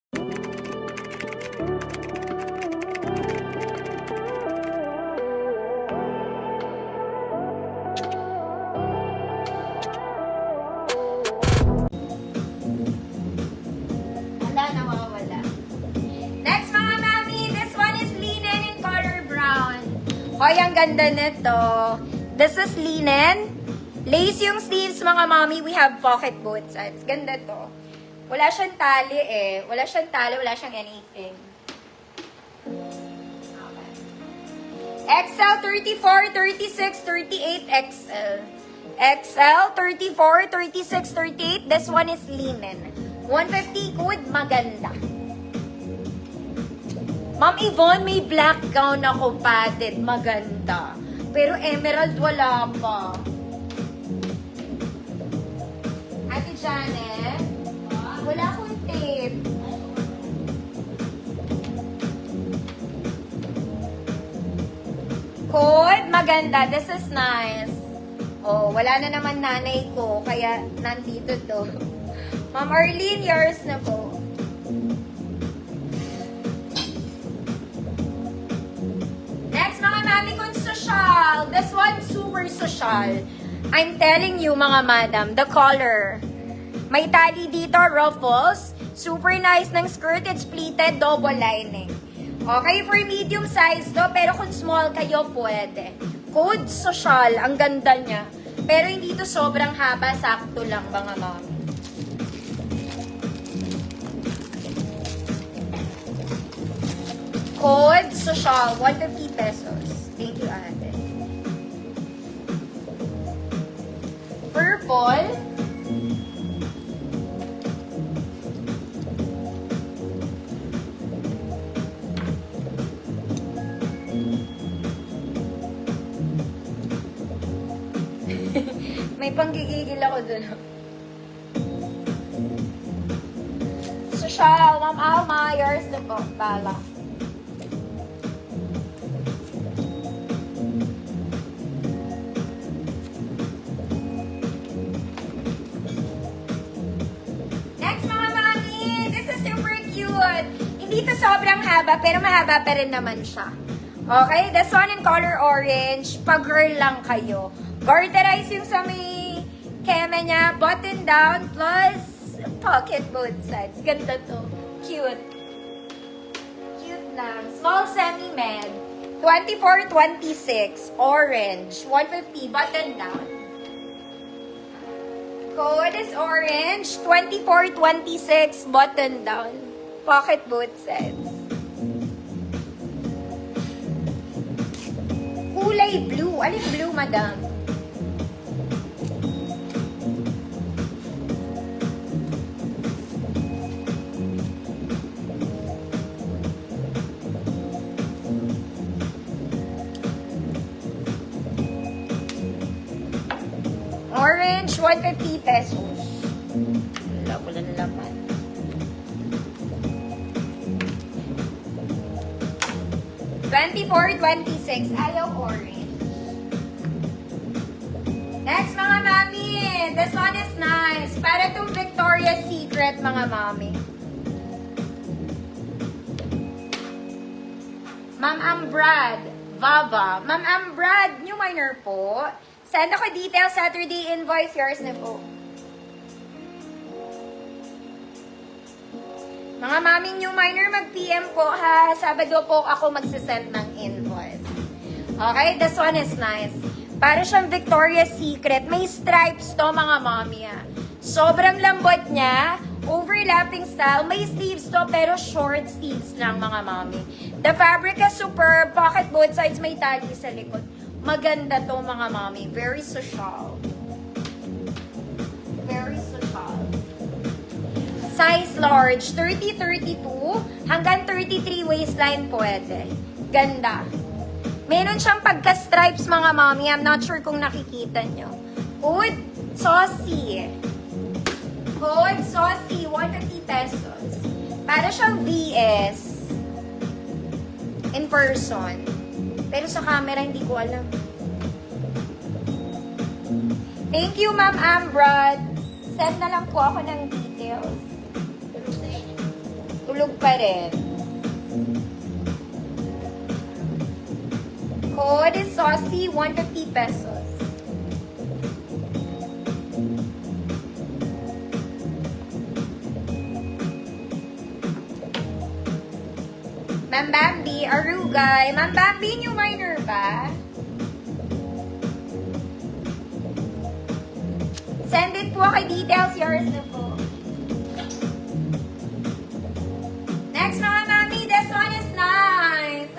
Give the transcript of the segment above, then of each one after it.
Wala, nawawala. Next mga mami, this one is linen in color brown. Hoy, ang ganda nito. This is linen. Lace yung sleeves mga mami. We have pocket both sides. Ganda to. Wala siyang tali eh. Wala siyang tali, wala siyang anything. Okay. XL 34, 36, 38 XL. XL 34, 36, 38. This one is linen. 150 good, maganda. Ma'am Yvonne, may black gown ako padded. Maganda. Pero emerald wala pa. Ate Janet, wala akong tape. Code, maganda. This is nice. Oh, wala na naman nanay ko, kaya nandito to. Ma'am Arlene, yours na po. Next, mga mami kong social. This one, super social. I'm telling you, mga madam, the color. May tali dito, ruffles. Super nice ng skirt. It's pleated, double lining. Okay, for medium size to, pero kung small kayo, pwede. Code social, ang ganda niya. Pero hindi to sobrang haba, sakto lang, mga mami. Code social, 150 pesos. Thank you, ate. Purple. May panggigigil ako dun. Social, Ma'am Alma, yours na po. Bala. Hindi to sobrang haba, pero mahaba pa rin naman siya. Okay, this one in color orange. Pag-girl lang kayo. Garterize yung sa may keme niya. Button down plus pocket both sides. Ganda to. Cute. Cute lang. Small semi-med. 24-26. Orange. 150. Button down. Code is orange. 24-26. Button down. Pocket both sides. Kulay blue. Alin blue, madam? Orange, 150 pesos. Wala na laman. $24.26. Ayaw orange. Next, mga mami. This one is nice. Para itong Victoria's Secret, mga mami. Ma'am Ambrad. Vava. Ma'am Ambrad, new minor po. Send ako details Saturday invoice. Yours na po. Mga maming new minor, mag-PM po ha. Sabado po ako magsisend ng invoice. Okay, this one is nice. Para siyang Victoria's Secret. May stripes to, mga mami ha. Sobrang lambot niya. Overlapping style. May sleeves to, pero short sleeves lang, mga mami. The fabric is superb. Pocket both sides, may tali sa likod. Maganda to, mga mami. Very social. Very social. Size large, 30-32 hanggang 33 waistline pwede. Ganda. Meron siyang pagka-stripes, mga mami. I'm not sure kung nakikita nyo. Code Saucy. Code Saucy, 150 pesos. Para siyang VS. In person. Pero sa camera, hindi ko alam. Thank you, Ma'am Ambrad. Send na lang po ako ng details. Tulog pa rin. Code is saucy, 150 pesos. Ma'am Bambi, Arugay. Ma'am Bambi, new minor ba? Send it po kay details, yours na po. Next mga mami, this one is nice.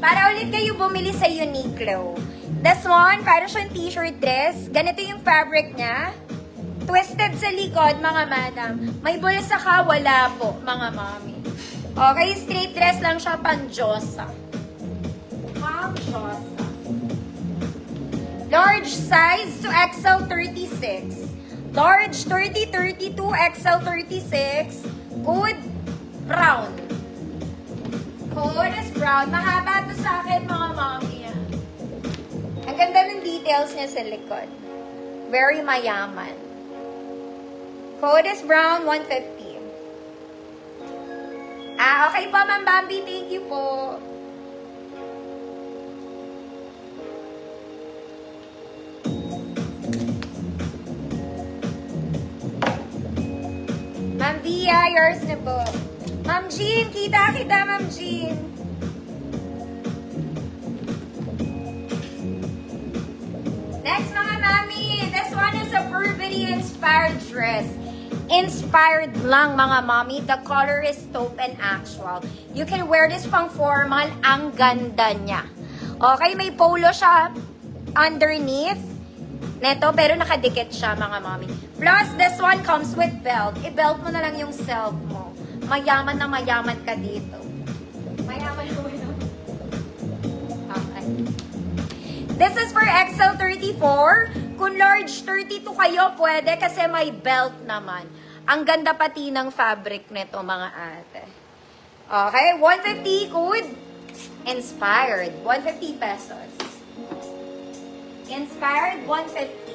Para ulit kayo bumili sa Uniqlo. This one, para siyang t-shirt dress. Ganito yung fabric niya. Twisted sa likod, mga madam. May bulsa ka, wala po, mga mami. Okay, straight dress lang siya, pang-Diyosa. Pang-Diyosa. Large size to XL 36. Large 30, 32, XL 36. Good brown. Code is brown. Mahaba to sa akin, mga mami. Ang ganda ng details niya sa likod. Very mayaman. Code is brown, 150. Okay po, Ma'am Bambi. Thank you po. Ma'am Via, yours na po. Ma'am Jean, kita, Ma'am Jean. Next, mga mami. This one is a Burberry inspired dress. Inspired lang, mga mami. The color is taupe and actual. You can wear this pang formal. Ang ganda niya. Okay, may polo siya underneath. Neto, pero nakadikit siya, mga mami. Plus, this one comes with belt. I-belt mo na lang yung self mo. Mayaman na mayaman ka dito. Mayaman ko yun. Okay. This is for XL 34. Kung large 32 kayo, pwede kasi may belt naman. Ang ganda pati ng fabric nito, mga ate. Okay, 150 good. Inspired, 150 pesos. Inspired, 150.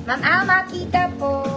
Ma'am Alma, kita po.